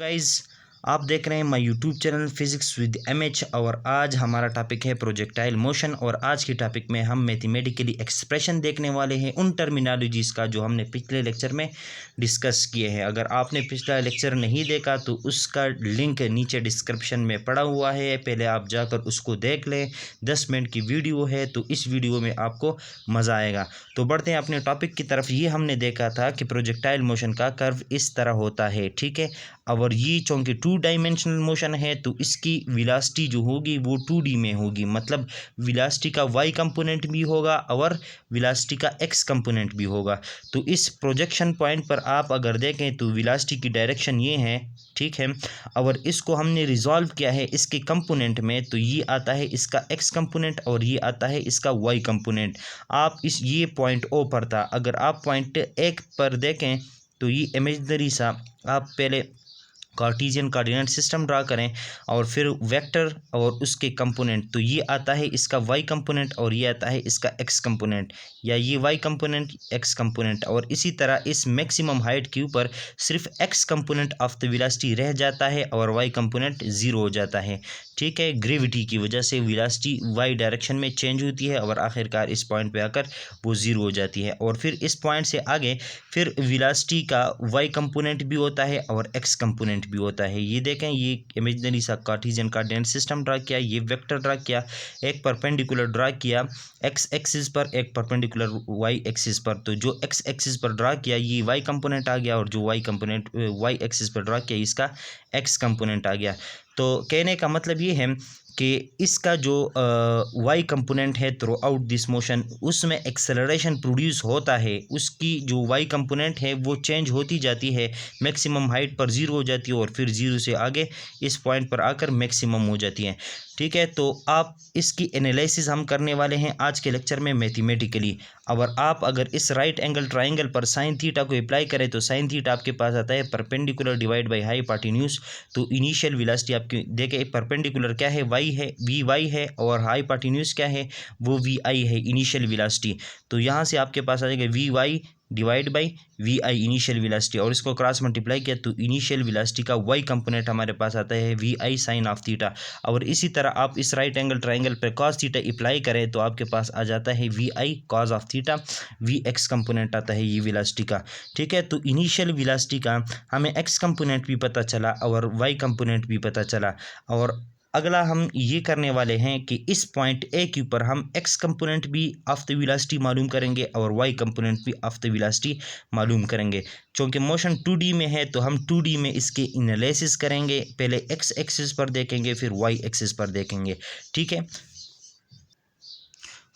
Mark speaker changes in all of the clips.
Speaker 1: Guys, आप देख रहे हैं my YouTube channel physics with MH. और आज हमारा टॉपिक है प्रोजेक्टाइल मोशन। और आज के टॉपिक में हम मैथमेटिकली एक्सप्रेशन देखने वाले हैं उन टर्मिनोलॉजीज का जो हमने पिछले लेक्चर में डिस्कस किए हैं। अगर आपने पिछला लेक्चर नहीं देखा तो उसका लिंक नीचे डिस्क्रिप्शन में पड़ा हुआ है, पहले आप जाकर उसको देख लें। 10 मिनट की वीडियो है, तो इस वीडियो में आपको मज़ा आएगा। तो बढ़ते हैं अपने टॉपिक की तरफ। ये हमने देखा था कि प्रोजेक्टाइल मोशन का कर्व इस तरह होता है, ठीक है। और ये चूँकि 2 डायमेंशनल मोशन है तो इसकी वेलोसिटी जो होगी वो 2D में होगी, मतलब वेलोसिटी का y कंपोनेंट भी होगा और वेलोसिटी का x कंपोनेंट भी होगा। तो इस प्रोजेक्शन पॉइंट पर आप अगर देखें तो वेलोसिटी की डायरेक्शन ये है, ठीक है। और इसको हमने रिजॉल्व किया है इसके कंपोनेंट में, तो ये आता है इसका x कंपोनेंट और ये आता है इसका y कंपोनेंट। आप ये पॉइंट O पर था, अगर आप पॉइंट 1 पर देखें तो ये इमेजिनरी सा आप पहले कार्टेशियन कोऑर्डिनेट सिस्टम ड्रा करें और फिर वेक्टर और उसके कंपोनेंट। तो ये आता है इसका y कंपोनेंट और ये आता है इसका x कंपोनेंट, या ये y कंपोनेंट x कंपोनेंट। और इसी तरह इस मैक्सिमम हाइट के ऊपर सिर्फ x component of the velocity रह जाता है और y कंपोनेंट ज़ीरो हो जाता है, ठीक है। ग्रेविटी की वजह से वेलोसिटी y डायरेक्शन में चेंज होती है और आखिरकार इस पॉइंट पे आकर वो ज़ीरो हो जाती है। और फिर इस पॉइंट से आगे फिर वेलोसिटी का y कंपोनेंट भी होता है और x कंपोनेंट भी होता है। ये देखें, ये इमेजिनरी सा कार्टेशियन कोऑर्डिनेट सिस्टम ड्रा किया, ये वेक्टर ड्रा किया, एक परपेंडिकुलर ड्रा किया x एक्सिस पर, एक परपेंडिकुलर y एक्सिस पर। तो जो x एक्सिस पर ड्रा किया ये y कंपोनेंट आ गया और जो y कंपोनेंट y एक्सिस पर ड्रा किया इसका x कंपोनेंट आ गया। तो कहने का मतलब ये है कि इसका जो y कंपोनेंट है थ्रू आउट दिस मोशन, उसमें एक्सेलरेशन प्रोड्यूस होता है, उसकी जो y कंपोनेंट है वो चेंज होती जाती है, मैक्सिमम हाइट पर ज़ीरो हो जाती है और फिर ज़ीरो से आगे इस पॉइंट पर आकर मैक्सिमम हो जाती है, ठीक है। तो आप इसकी एनालिसिस हम करने वाले हैं आज के लेक्चर में मैथमेटिकली। और आप अगर इस राइट एंगल ट्राइंगल पर साइन थीटा को अप्लाई करें तो साइन थीटा आपके पास आता है परपेंडिकुलर डिवाइड बाय हाइपोटेन्यूज। तो इनिशियल वेलोसिटी आपकी देखें, परपेंडिकुलर क्या है, y है, vy है, और हाइपोटेन्यूज क्या है, वो vi है, इनिशियल वेलोसिटी। तो यहाँ से आपके पास आ जाएगा vy divide by vi initial velocity, और इसको क्रॉस मल्टीप्लाई किया तो इनिशियल वेलोसिटी का y कंपोनेंट हमारे पास आता है vi साइन ऑफ थीटा। और इसी तरह आप इस राइट एंगल ट्राइंगल पर cos थीटा अप्लाई करें तो आपके पास आ जाता है vi cos of theta, vx component आता है ये वेलोसिटी का, ठीक है। तो इनिशियल वेलोसिटी का हमें x कंपोनेंट भी पता चला और y कंपोनेंट भी पता चला। और अगला हम ये करने वाले हैं कि इस पॉइंट ए के ऊपर हम x कंपोनेंट भी ऑफ द वेलोसिटी मालूम करेंगे और y कंपोनेंट भी ऑफ द वेलोसिटी मालूम करेंगे। चूँकि मोशन 2D में है तो हम 2D में इसके एनालिसिस करेंगे, पहले x एक्सिस पर देखेंगे फिर y एक्सिस पर देखेंगे, ठीक है।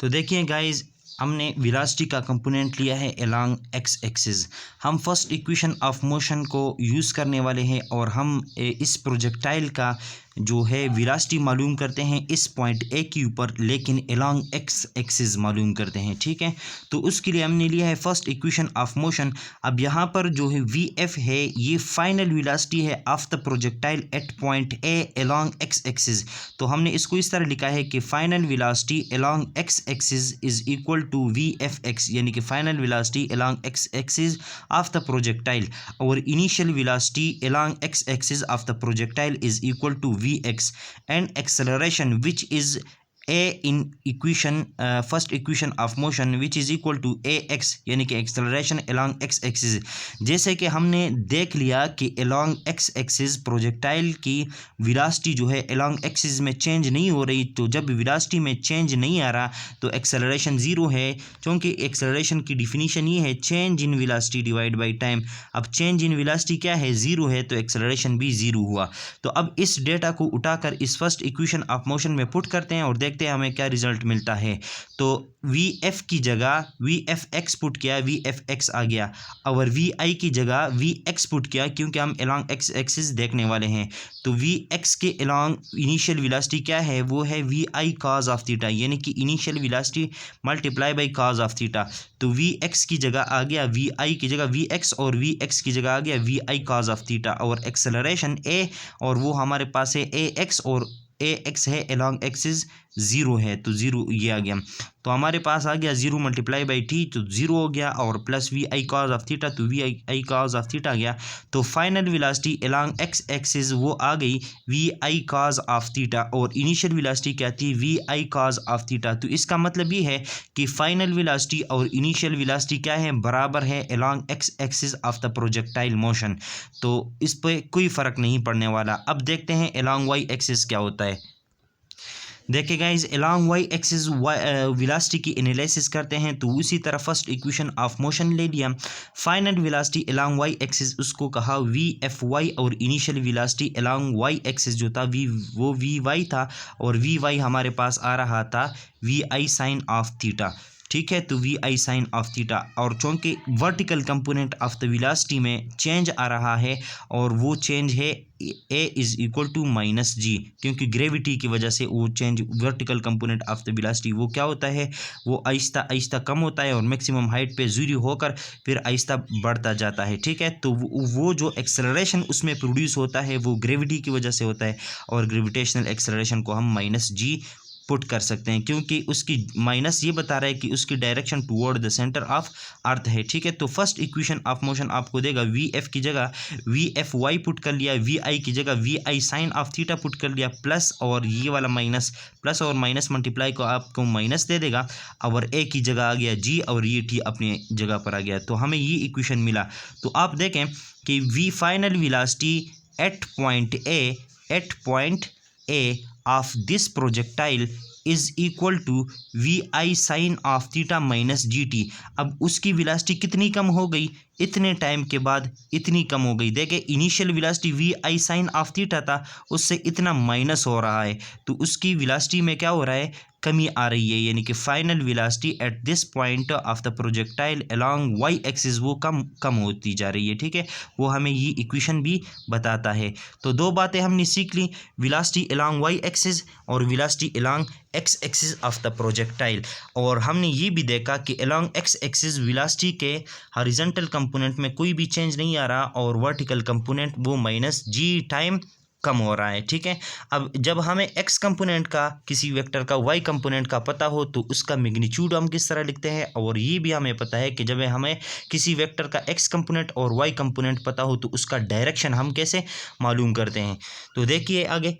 Speaker 1: तो देखिए गाइज, हमने वेलोसिटी का कंपोनेंट लिया है अलोंग x एक्सिस। हम फर्स्ट इक्वेशन ऑफ मोशन को यूज़ करने वाले हैं और हम इस प्रोजेक्टाइल का जो है वेलोसिटी मालूम करते हैं इस पॉइंट ए के ऊपर, लेकिन अलोंग x एक्सिस मालूम करते हैं, ठीक है। तो उसके लिए हमने लिया है फर्स्ट इक्वेशन ऑफ मोशन। अब यहाँ पर जो है vf है ये फाइनल वेलोसिटी है of the projectile at point A along x axis. तो हमने इसको इस तरह लिखा है कि final velocity along x axis is equal to vfx, यानी कि final velocity along x axis of the projectile, और initial velocity along x axis of the projectile is equal to vx, and acceleration which is a in equation first equation of motion which is equal to ax, यानी कि acceleration along x axis। जैसे कि हमने देख लिया कि along x axis projectile की velocity जो है along axis में चेंज नहीं हो रही, तो जब वेलोसिटी में चेंज नहीं आ रहा तो एक्सेलरेशन ज़ीरो है, क्योंकि एक्सेलरेशन की डिफिनीशन ये है change in velocity divide by time. अब चेंज इन वेलोसिटी क्या है, ज़ीरो है, तो एक्सेलरेशन भी ज़ीरो हुआ। तो अब इस डेटा को उठाकर इस फर्स्ट इक्वेशन ऑफ मोशन में पुट करते हैं और देखते हैं हमें क्या रिजल्ट मिलता है। तो vf की जगह vfx पुट किया, vfx आ गया, और vi की जगह vx पुट किया, क्योंकि हम along x एक्सिस देखने वाले हैं। तो vx के along इनिशियल वेलोसिटी क्या है, वो है vi cos ऑफ थीटा, यानी कि initial velocity multiply by cos of theta. तो vx की जगह आ गया vi की जगह vx और vx की जगह आ गया vi cos ऑफ थीटा, और एक्सेलरेशन a और वो हमारे पास है ax, और ax है along एक्सिस ज़ीरो है, तो ज़ीरो ये आ गया। तो हमारे पास आ गया 0 मल्टीप्लाई बाई टी, तो 0 हो गया, और plus V I cos of theta, तो V I cos of theta गया। तो final velocity along X axis वो आ गई V I cos of theta, और इनिशियल वेलोसिटी क्या थी, V I cos of theta. तो इसका मतलब ये है कि फाइनल वेलोसिटी और इनिशियल वेलोसिटी क्या है, बराबर है along X axis of the projectile motion. तो इस पे कोई फ़र्क नहीं पड़ने वाला। अब देखते हैं अलोंग वाई एक्सिस क्या होता है। देखिए guys, along Y axis velocity की एनालिसिस करते हैं, तो उसी तरह फर्स्ट इक्वेशन ऑफ मोशन ले लिया। Final velocity along Y axis उसको कहा वी एफ वाई, और initial velocity along Y axis जो था वो वी वाई था, और वी वाई हमारे पास आ रहा था V I sine of theta. ठीक है, तो V I sine of theta, और चूँकि vertical component of the velocity में चेंज आ रहा है, और वो चेंज है A is equal to minus G, क्योंकि ग्रेविटी की वजह से वो change vertical component of the velocity वो क्या होता है, वो आहिस्ता आहिस्ता कम होता है, और मैक्सिमम हाइट पे ज़ीरो होकर फिर आहिस्ता बढ़ता जाता है। ठीक है, तो वो जो एक्सेलरेशन उसमें प्रोड्यूस होता है वो ग्रेविटी की वजह से होता है, और ग्रेविटेशनल एक्सेलरेशन को हम माइनस जी पुट कर सकते हैं, क्योंकि उसकी माइनस ये बता रहा है कि उसकी direction toward the centre of earth है। ठीक है, तो फर्स्ट इक्वेशन ऑफ मोशन आपको देगा वी एफ की जगह वी एफ वाई पुट कर लिया, वी आई की जगह V I sine of theta put कर लिया, प्लस और ये वाला माइनस, प्लस और माइनस मल्टीप्लाई को आपको माइनस दे देगा, और ए की जगह आ गया जी, और ये टी अपनी जगह पर आ गया। तो हमें ये इक्वेशन मिला। तो आप देखें कि V final velocity at point A of this projectile is equal to V I sine of theta minus G T. अब उसकी वेलोसिटी कितनी कम हो गई, इतने टाइम के बाद इतनी कम हो गई। देखें, initial velocity V I sine of theta था, उससे इतना माइनस हो रहा है, तो उसकी वेलोसिटी में क्या हो रहा है, कमी आ रही है, यानी कि final velocity at this point of the projectile along Y axis वो कम होती जा रही है। ठीक है, वो हमें ये इक्वेशन भी बताता है। तो दो बातें हमने सीख ली, वेलोसिटी अलोंग वाई एक्सिस और velocity along X axis of the projectile. और हमने ये भी देखा कि अलोंग एक्स एक्सिस वेलोसिटी के हॉरिजॉन्टल कंपोनेंट में कोई भी चेंज नहीं आ रहा, और वर्टिकल कंपोनेंट वो माइनस जी टाइम कम हो रहा है। ठीक है, अब जब हमें एक्स कंपोनेंट का, किसी वेक्टर का वाई कंपोनेंट का पता हो, तो उसका मैग्नीट्यूड हम किस तरह लिखते हैं, और ये भी हमें पता है कि जब हमें किसी वेक्टर का एक्स कंपोनेंट और वाई कंपोनेंट पता हो, तो उसका डायरेक्शन हम कैसे मालूम करते हैं। तो देखिए आगे,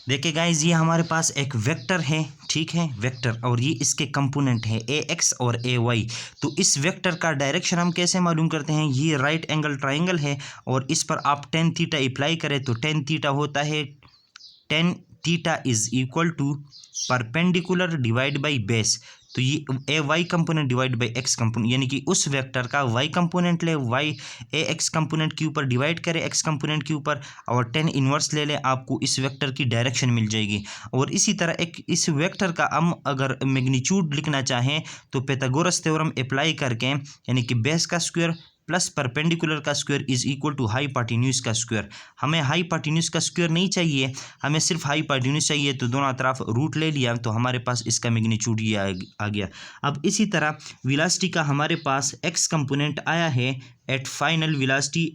Speaker 1: देखिए गाइज, ये हमारे पास एक वेक्टर है। ठीक है, वेक्टर, और ये इसके कंपोनेंट है ए एक्स और ए वाई। तो इस वेक्टर का डायरेक्शन हम कैसे मालूम करते हैं, ये राइट एंगल ट्राइंगल है, और इस पर आप टेन थीटा अप्लाई करें, तो टेन थीटा होता है, tan theta is equal to perpendicular divide by base. तो ये A Y component divide by X component, यानी कि उस वेक्टर का वाई कंपोनेंट ले, वाई ए एक्स कंपोनेंट के ऊपर डिवाइड करें एक्स कंपोनेंट के ऊपर, और टेन इन्वर्स ले लें, आपको इस वेक्टर की डायरेक्शन मिल जाएगी। और इसी तरह एक इस वेक्टर का हम अगर मैग्नीट्यूड लिखना चाहें, तो पाइथागोरस थ्योरम अप्लाई करके, यानी कि बेस का स्क्वायर प्लस परपेंडिकुलर का स्क्वायर इज इक्वल टू हाईपार्टिन्यूज का स्क्वायर। हमें हाईपार्टिन्यूज का स्क्वायर नहीं चाहिए, हमें सिर्फ हाईपार्टिन्यूज चाहिए, तो दोनों तरफ रूट ले लिया, तो हमारे पास इसका मैग्नीट्यूड ये आ गया। अब इसी तरह वेलोसिटी का हमारे पास एक्स कंपोनेंट आया है, at final velocity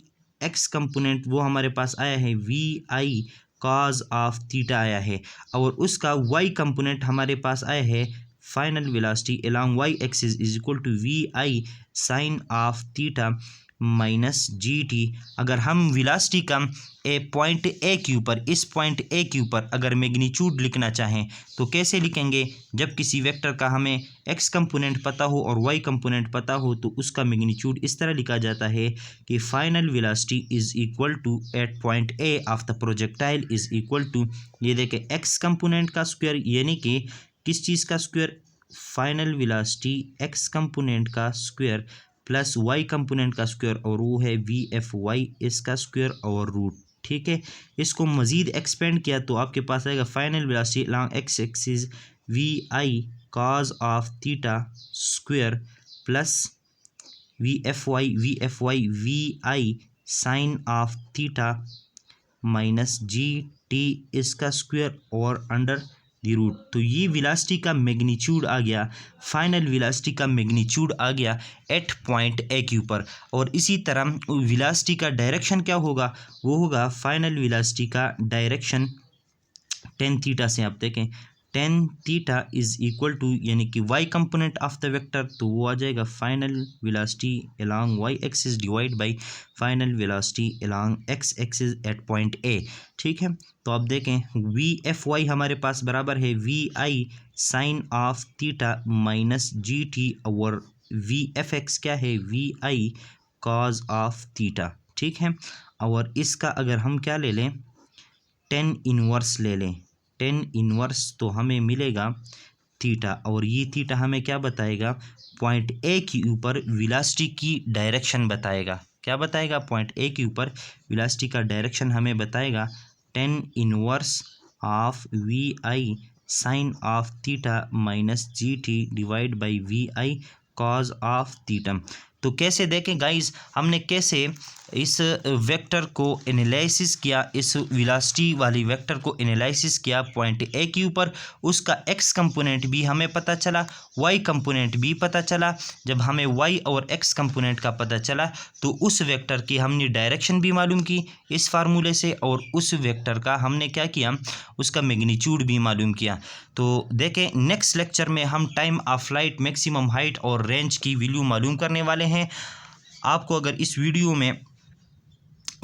Speaker 1: X component वो हमारे पास आया है V I cos of theta आया है, और उसका वाई कंपोनेंट हमारे पास आया है final velocity along Y axis is equal to V I sine of theta minus G T. अगर हम वेलोसिटी का पॉइंट ए के ऊपर, इस पॉइंट ए के ऊपर अगर मैग्नीट्यूड लिखना चाहें, तो कैसे लिखेंगे, जब किसी वेक्टर का हमें एक्स कंपोनेंट पता हो और वाई कंपोनेंट पता हो, तो उसका मैग्नीट्यूड इस तरह लिखा जाता है कि final velocity is equal to at point A of the projectile is equal to, ये देखें, एक्स कंपोनेंट का स्क्वायर, यानी कि किस चीज़ का square, final velocity X component का स्क्वायर प्लस वाई कंपोनेंट का स्क्वायर, और वो है वी एफ वाई इसका स्क्वायर और रूट। ठीक है, इसको मज़ीद एक्सपेंड किया तो आपके पास आएगा final velocity along X axis V I cos of theta square plus V F Y V I sine of theta minus G T इसका स्क्वायर और अंडर दी रूट। तो ये वेलोसिटी का मैग्नीट्यूड आ गया, फाइनल वेलोसिटी का magnitude आ गया एट पॉइंट ए के ऊपर। और इसी तरह वेलोसिटी का डायरेक्शन क्या होगा, वो होगा फाइनल वेलोसिटी का डायरेक्शन टेन थीटा से, आप देखें tan theta is equal to यानी कि Y component of the vector, तो वो आ जाएगा final velocity along Y axis divide by final velocity along X axis at point A. ठीक है, तो आप देखें वी एफ वाई हमारे पास बराबर है V I sine of theta minus G T, और वी एफ एक्स क्या है V I cos of theta. ठीक है, और इसका अगर हम क्या ले लें टेन इनवर्स ले लें, टेन इनवर्स तो हमें मिलेगा थीटा, और ये थीटा हमें क्या बताएगा पॉइंट ए के ऊपर वेलोसिटी की डायरेक्शन बताएगा। क्या बताएगा पॉइंट ए के ऊपर वेलोसिटी का डायरेक्शन हमें बताएगा tan inverse of V I sine of theta minus G T divide by V I cos of theta. तो कैसे देखें गाइस, हमने कैसे इस वेक्टर को एनालिसिस किया, इस वेलोसिटी वाली वेक्टर को एनालिसिस किया पॉइंट ए के ऊपर, उसका एक्स कंपोनेंट भी हमें पता चला, वाई कंपोनेंट भी पता चला। जब हमें वाई और एक्स कंपोनेंट का पता चला तो उस वेक्टर की हमने डायरेक्शन भी मालूम की इस फार्मूले से, और उस वेक्टर का हमने क्या किया उसका मैग्नीट्यूड भी मालूम किया। तो देखें नेक्स्ट लेक्चर में हम time of flight, maximum height और रेंज की वैल्यू मालूम करने वाले हैं। आपको अगर इस वीडियो में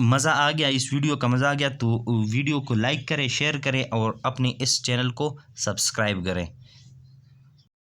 Speaker 1: मज़ा आ गया, इस वीडियो का मज़ा आ गया, तो वीडियो को लाइक करें, शेयर करें और अपने इस चैनल को सब्सक्राइब करें।